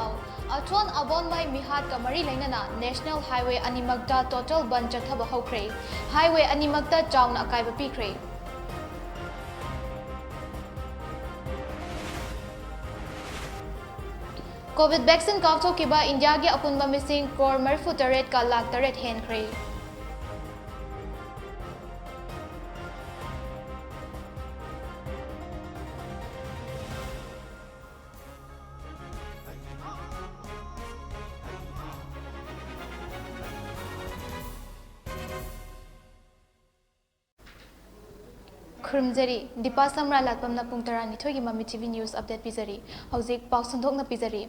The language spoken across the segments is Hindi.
पाव अथोन अबोन माई मिहात कमरी लेना नेशनल हाईवे अनिमगता टोटल बंद चथब हौख्रे हाईवे अनिमगता चाउना अकायब पीख्रे कोविड वैक्सीन काउथोकिबा इंडिया की अपुनबा मिसिंग करोड़ 48 का लाख 8 हेनख्रे खुरमजरी दीपा समरा लाटपमना पुंग तरानिथोगी मम्मी टीवी न्यूज अपडेट पिजरी हौजिक पाउ सुंथोकना पिजरी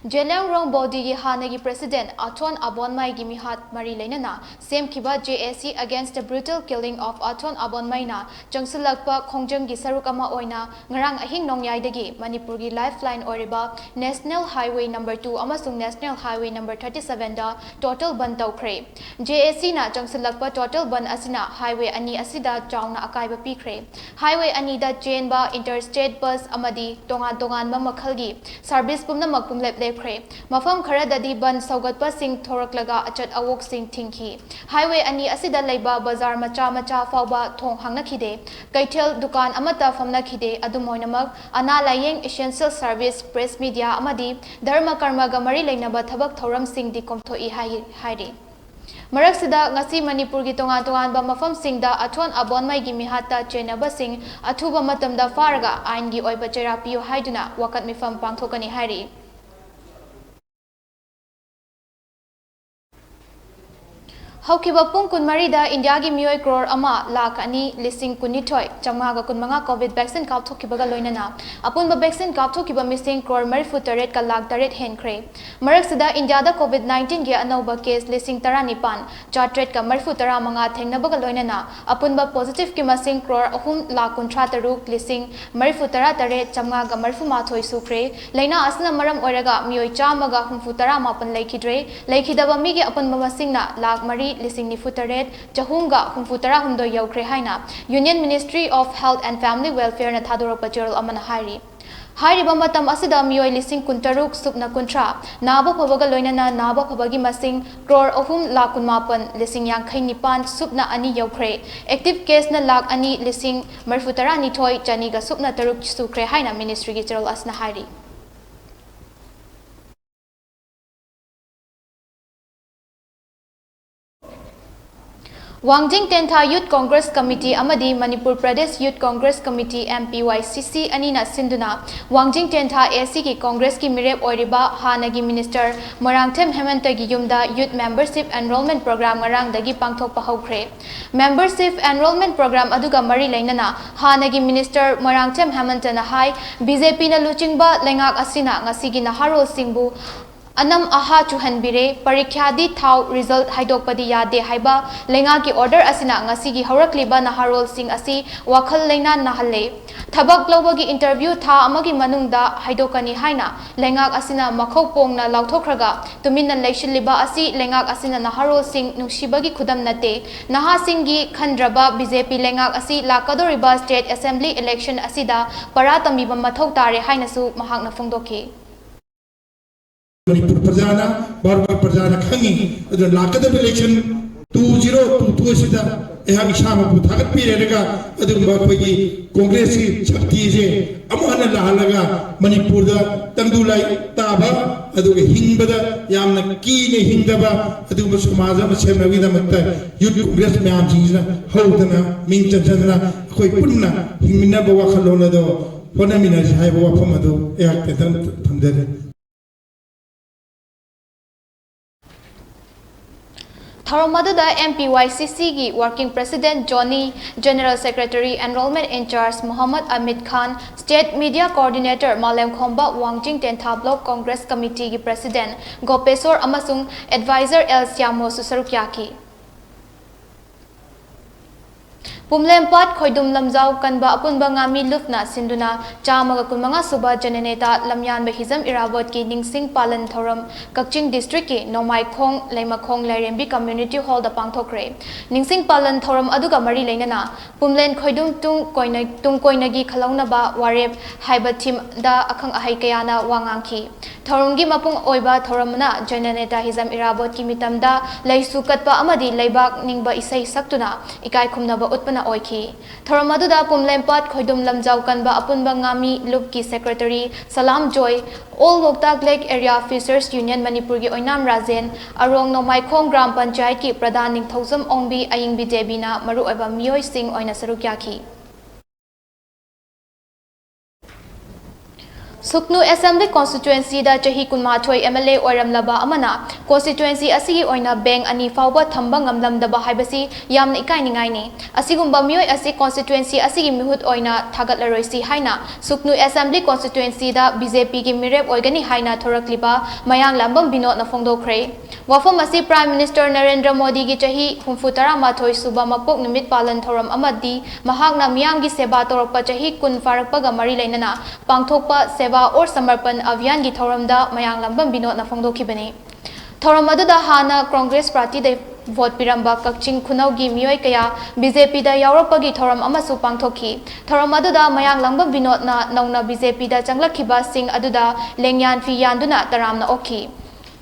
जेलेंग रोंग बॉडी की हानगी प्रेसिडेंट अथोन अबोनमाई की मिहात मरी लेना सेमखिबा JAC against the brutal killing of अथोन अबोनमाईना चंगसलकपा खोंजंग की सरुक अमा ओइना ngarang ahing nongyai Manipur की लाइफलाइन ओरिबा नेशनल हाईवे नंबर 2 अमसुंग नेशनल हाईवे नंबर 37 दा टोटल बंद तौख्रे JAC ना चंगसलकपा टोटल बंद असिना हाईवे अनि असिदा चाउना अकायब पीख्रे हाईवे अनीदा चेनबा इंटरस्टेट बस अमदी तोंगान तोंगान मखलगी सर्विस पुमना मकपुम लेप्लेख्रे मफम खरददी बन सौगतपा सिंह थोरकलगा अचत अवोक सिंह थिंखी हाईवे अनि असिदा लेबा बाजार मचा मचा फावबा थोंग हांगनखिदे कैथेल दुकान अमता फमनखिदे अदुमोइनमक अना लायेंग एसेंशियल सर्विस प्रेस मीडिया अमदी धर्म कर्मगा मरी लेनबा थबक थौरम सिंह दि कोमथोई हाइरी मरक्सिदा ngasi Manipur की तोंगान तोंगान बा मफम सिंह दा अथोन अबोनमाई की मिहाता चेनबा सिंह अथुबा मतमदा फारगा आइन की ओइबा चेरा पियो हाइदुना वकत मिफम पांथोकनी हाइरी हौकिबा पुंग कुनमरीदा इंडिया की मियोय करोड़ अमा लाख अनि लिसिंग कुनिथोय चमागा कुनमंगा कोविड वैक्सीन कापथोकिबगा लोइनना अपुनबा वैक्सीन कापथोकिबा मिसिंग करोड़ 48 का लाख 8 हेनख्रे मरक्सिदा इंडिया दा कोविड 19 के अनौबा केस लिसिंग 19 4 का 35 थेंगनबगा लोइनना अपुनबा पॉजिटिव की मसिंग करोड़ 3 लाख 53 लिसिंग 38 चमागा 34 सुख्रे लेना असना मरम ओइरगा मियोय चामगा 39 लेखिद्रे लेखिदबा मिगे अपुनबा मसिंगना लाख 3 लिसिंग 48 चहुंगा 39 यौख्रे हाइना union ministry of health and family welfare ना थादोरप चेरल अमन हाइरी हाइरिबा मतम असिदा मियोय लिसिंग 53 सुपना 50 नाबा फबगा लोइनना नाबा फबगी मसिंग करोड़ 3 लाख 19 लिसिंग 59 सुपना अनि यौख्रे एक्टिव केस ना लाख अनि लिसिंग 42 चनीगा सुपना 3 सुख्रे हाइना मिनिस्ट्री की चेरल असना हाइरी Wangjing Tentha Youth Congress Committee अमदी Manipur Pradesh Youth Congress Committee MPYCC अनीना सिंधुना वांगजिंग टेंथा AC की कांग्रेस की मिरेप ओरिबा हानगी मिनिस्टर मोरांगथेम हेमंत की युमदा यूथ मेंबरशिप एनरोलमेंट प्रोग्राम ngaraंगदगी पांगथोकपा हौख्रे मेंबरशिप एनरोलमेंट प्रोग्राम अदुगा मरी लेनना हानगी मिनिस्टर मोरांगथेम हेमंतना हाई BJP ना लुचिंगबा लेंगाक असिना ngasi नहारोल सिंबु अनम आहा चुहनबिरे परीक्षादी थाव रिजल्ट हाइदोकपदी यादे हाइबा लेंगा की ऑर्डर असिना ngasi की हौरकलिबा नहारोल सिंह असि वखल लेना नहले थबक लौबगी इंटरव्यू था अमगी मनुंगदा हाइदोकनी हाइना लेंगाक असिना मखौ पोंगना लाउथोखरगा तुमिनना लेशिलिबा असि लेंगाक असिना नहारोल सिंह नुसिबगी खुदम नते नहा सिंह की खंद्रबा BJP लेंगाक असि लाकदोरिबा स्टेट असेंबली इलेक्शन असिदा परातमीबा मथौ तारे हाइनसु महाकना फोंदोखि मणिपुर प्रजाना भारत प्रजाना खंगी अदु लाकदब इलेक्शन 2022 सिदा एहा इसामा बु थागत पिरेगा अदु बखोगी कांग्रेस की शक्ति जे अमहन लाहलगा मणिपुर दा तंदुलाई ताबा अदु हिंगबदा यामना कीने हिंगबा अदु समाज म सेमगी दा मत यूथ कांग्रेस म्याम जिना हौदना मिंग चंचना कोई पुन्ना हिंगमिना बवा खलोना दो फोनमिना हाय बवा फमदो एहा तेतन थंदरे थौरमदुदा MPYCC की working president Johnny general secretary enrolment incharge Mohammad Amit Khan state media coordinator Malem Khomba Wangjing Tentha block Congress committee की प्रेसिडेंट गोपेश्वर अमसुंग एडवाइजर एल श्यामो सुसरुक्याकी Pumlempat Khoidum Lamjau Kanba Apunba Ngami Lufna Sinduna Chamaga Kunmanga Suba Janeneta Lamyan Bahizam Irabot Ki Ningsing Palan Thoram Kakching District Ki Nomai Khong Laimakhong Lairembi Community Hall da Pangthokre Ningsing Palan Thoram Aduga Mari Lainana Pumlen Khoidum Tung Koinagi Khalaunaba Warep Haiba Team da Akhang Ahai Kayana Wangangki Thorumgi Mapung Oiba Thoramna Janeneta Hizam Irabot Ki Mitamda Laisu Katpa Amadi Laibak Ningba Isai Saktuna Ikai Khumnaba Utpana Oiki. Thoramaduda Pumlempat Khoidum Lamjau Kanba Apunba Ngami Lupki Secretary Salam Joy, All Woktak Lake Area Fisheries Union Manipurgi Oinam Razen, Arong Nomai Khong Gram Panchayat Ki Pradhan Ningthausam Ongbi Ayingbi Debina Maru Eba Miyoi Singh Oina Sarukyaki. Suknu Assembly Constituency da Chahi Kunmathoi MLA Oiramlaba Amana Constituency asigi oina Beng ani fauba thamba ngamlamdaba haibasi yamna ikainingai ni asigumba mioi asi constituency asigi mihut oina thagatlaroisi haina Suknu Assembly Constituency da BJP gi mirep oigani haina thorakliba mayang lambam binod na fongdokre wafam asi Prime Minister Narendra Modi gi chahi humfutara mathoi suba mapok numit palan thoram amadi mahakna miyam gi seba torokpa chahi kun farakpa ga mari lainana pangthokpa और समर्पण अभियान की थौरमदा मयांग लंबम बिनोद ना फोंदोखिबनी थौरम अदुदा हाना कांग्रेस पार्टी दे वोट पिरंबा कक्चिंग खुनौगी मियोय कया बीजेपी दा यावरपगी थौरम अमसु पांगथोखि थौरम अदुदा मयांग लंबम बिनोद ना नौना बीजेपी दा चंगलखिबा सिंह अदुदा लेंयान फी यानदुना तरामना ओखि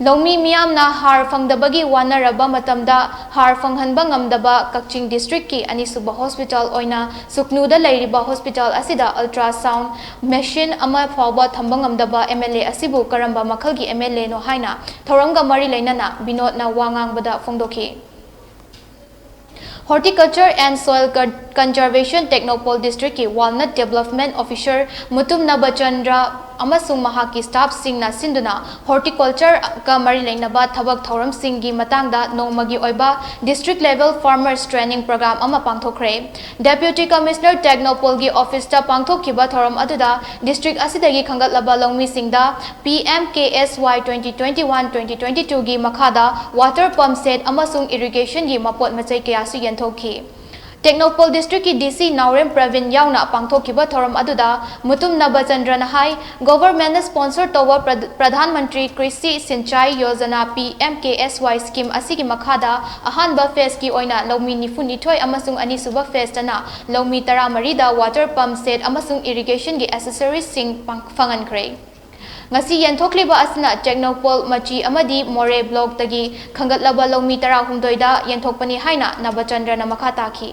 Lomi miyamna har fangdabagi wanaraba matamda har fanghanba ngamdaba Kakching District ki Anisuba Hospital oina Suknuda Lairiba Hospital asida ultrasound machine ama fawba thamba ngamdaba MLA asibu karamba makhalgi MLA no haina thoramga mari lainana binod na wangangbada fongdokhi Horticulture and Soil Conservation Technopole District ki Walnut Development Officer Mutum Nabachandra amasung mahaki staff singna sinduna horticulture ka mari lainaba thabak thoram singgi matangda nongmagi oiba district level farmers training program ama pangthokre Deputy Commissioner Technopole gi office ta pangthokhiba thoram aduda district asidagi khangatlaba longmi singda PMKSY 2021-2022 gi makhada water pump set amasung irrigation gi mapot machai kaya su yentokhi Technopole District ki DC Naurem Pravin yauna pangthokhiba thoram aduda Mutum Nabachandra nahai government sponsor towa Pradhan Mantri Krishi Sinchai Yojana PMKSY scheme asigi makhada ahanba phase ki oina lomi nifu nithoi amasung anisuba phase tana lomi taramari da water pump set amasung irrigation gi accessories sing fangankre ngasi yenthokliba asna Technopole machi amadi more block tagi khangatlaba lomi tara humdoida yenthokpani haina Nabachandra na makhata ki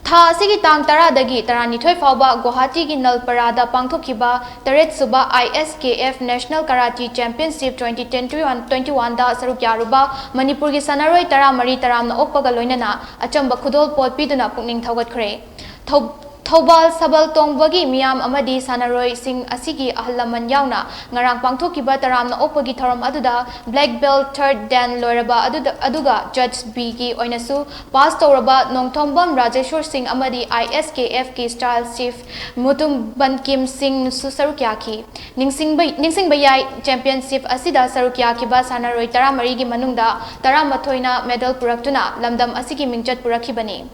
Tha asigi tang tara dagi tarani thoi fawba Guwahati gi Nalparada pangthokhiba taret suba ISKF National Karate Championship 2010-21 da saruk yaruba Manipur gi sanaroi tara mari taramna okpaga loinana achamba khudol pot piduna pukning thawgatkhre Thobal Sabal Tongbagi Miyam Amadi Sanaroi Sing Asigi Ahlaman Yauna Ngarang Pangthokiba Taramna Opagi Thoram Aduda Black Belt 3rd Dan Loraba Aduga Judge B Gi Oinasu Pass Toraba Nongthombam Rajeshwar Singh Amadi ISKF Ki Style Chief Mutum Bankim Singh Susarukyaki Ningsing Bayai Championship Asida Sarukyaki Ba Sanaroi Taramari Gi Manungda Taramathoina Medal Puraktuna Lamdam Asigi Mingchat Purakibani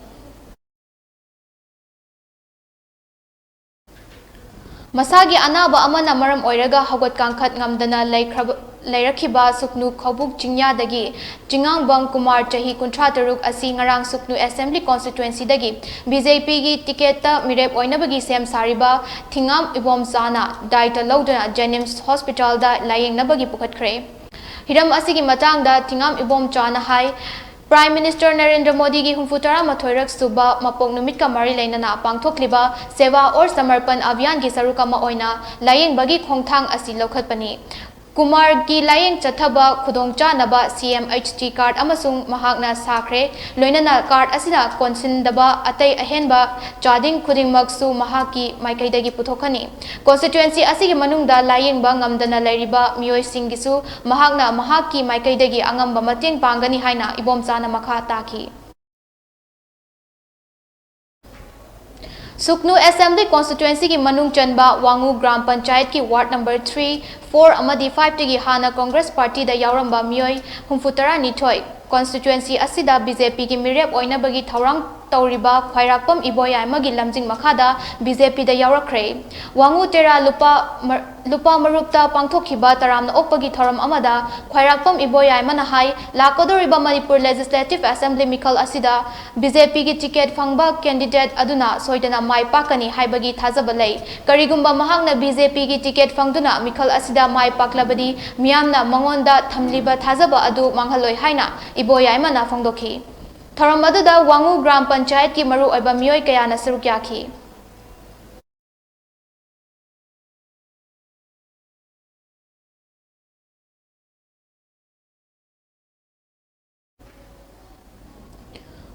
Masagi anaba amana maram oiraga hagot kangkhat ngamdana lairakhiba Suknu Khobuk Jingya dagi Jingangbam Kumar chahi 53 asi ngarang Suknu Assembly Constituency dagi BJP gi ticket ta mirep oinabagi sem sariba Thingam Ibom Sana daita lodana Jenims Hospital da layeng nabagi pukhatkre Hiram asigi matangda Thingam Ibom Chana hai Prime Minister Narendra Modi ki humfutara mathoirak suba mapok numit ka mari lainana pangthokliba seva or samarpan abhiyan ki sarukama oina layeng bagi khongthang asi lokhatpani Kumar ki layeng chathaba khudongcha naba CMHT card amasung mahakna sakre loinana card asina konsindaba atai ahenba chading khudingmak su mahaki maikaidagi puthokhani constituency asigi manungda layeng ba ngamdana lairiba miyoi singgisu mahakna mahaki maikaidagi angamba mateng pangani haina ibom chana makha taki Sugnu assembly constituency की मनुंग चनबा वांगू ग्राम पंचायत की वार्ड नंबर 3, 4 अमदी 5 तगी हाना कांग्रेस पार्टी दा यावरंबा मियोय हुंफुतरा निथोय कॉन्स्टिट्यूएंसी असिदा बीजेपी की मिरेप ओइनबगी थौरांग तौरिबा खैराकपम इबोयामगी लमजिंग मखादा बीजेपी दा यावरख्रे वांगू तेरा लुपा मरुपता पांगथोखिबा तरामना ओकपगी थौरम अमदा खैराकपम इबोयामना हाई लाकोदोरिबा मणिपुर लेजिस्लेटिव असेंबली मिखल असिदा बीजेपी की टिकेट फंगबा कैंडिडेट अदुना सोइदना माई पाकनी हाइबगी थाजब लै करिगुंबा महांगना बीजेपी की टिकेट फंगदुना मिखल असिदा माई पाकलबदी मियामना मंगोंदा थमलिबा थाजब अदु मांगहलोय हाइना इबोयामना फोंदोखी थौरम अदुदा वांगू ग्राम पंचायत की मरु ओइबा मियोय कयाना सरुक याखी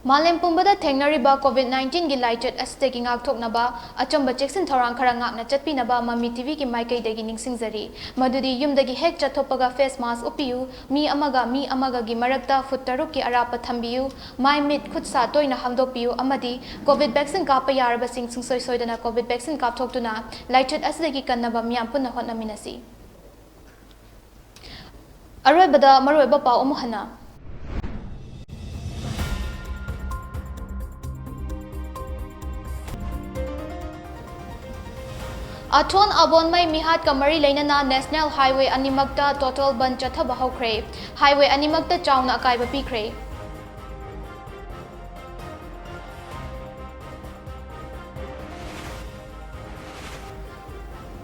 मालेम पुंबदा थेंगनरिबा कोविड-19 की लाइचट अस्तेगी ngakthoknaba achamba cheksin thorang khara ngakna chatpinaba mami tv की माइकैदगी निंगसिंगजरी मदुदी युमदगी हेक चथोपगा फेस मास्क उपियु मी अमगा की मरक्ता फुट तरुक की अराप थंबियु माइ मिट खुदसा तोइना हांगदोपियु अमदी कोविड वैक्सीन काप यारबसिंग सुंगसोय सोयदना कोविड वैक्सीन कापथोक्तुना लाइचट अस्तेगी कन्नबा मियाम पुन्ना होटनमिनसी अरोयबदा मरोयबा पाव अमुहना अथोन अबोनमई मिहात कमरी लेनना नेशनल हाईवे अनिमक्ता टोटल बंद चथब हौख्रे हाईवे अनिमक्ता चाउना अकायब पीख्रे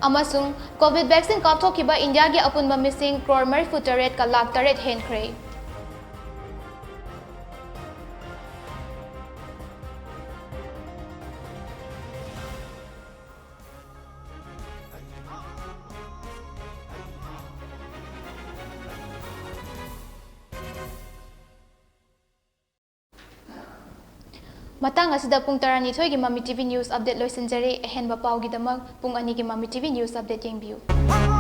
अमसुंग कोविड वैक्सीन कापथोखिबा इंडिया की अपुनबा मिसिंग क्रोर मरिफु तरेट का लाख तरेट हेनख्रे मतंग असिदा पुंग 12 की मम्मी टीवी न्यूज़ अपडेट लोइसनजरे अहेनबा पाउगी दमक पुंग 2 की मम्मी टीवी न्यूज़ अपडेट येंबियु।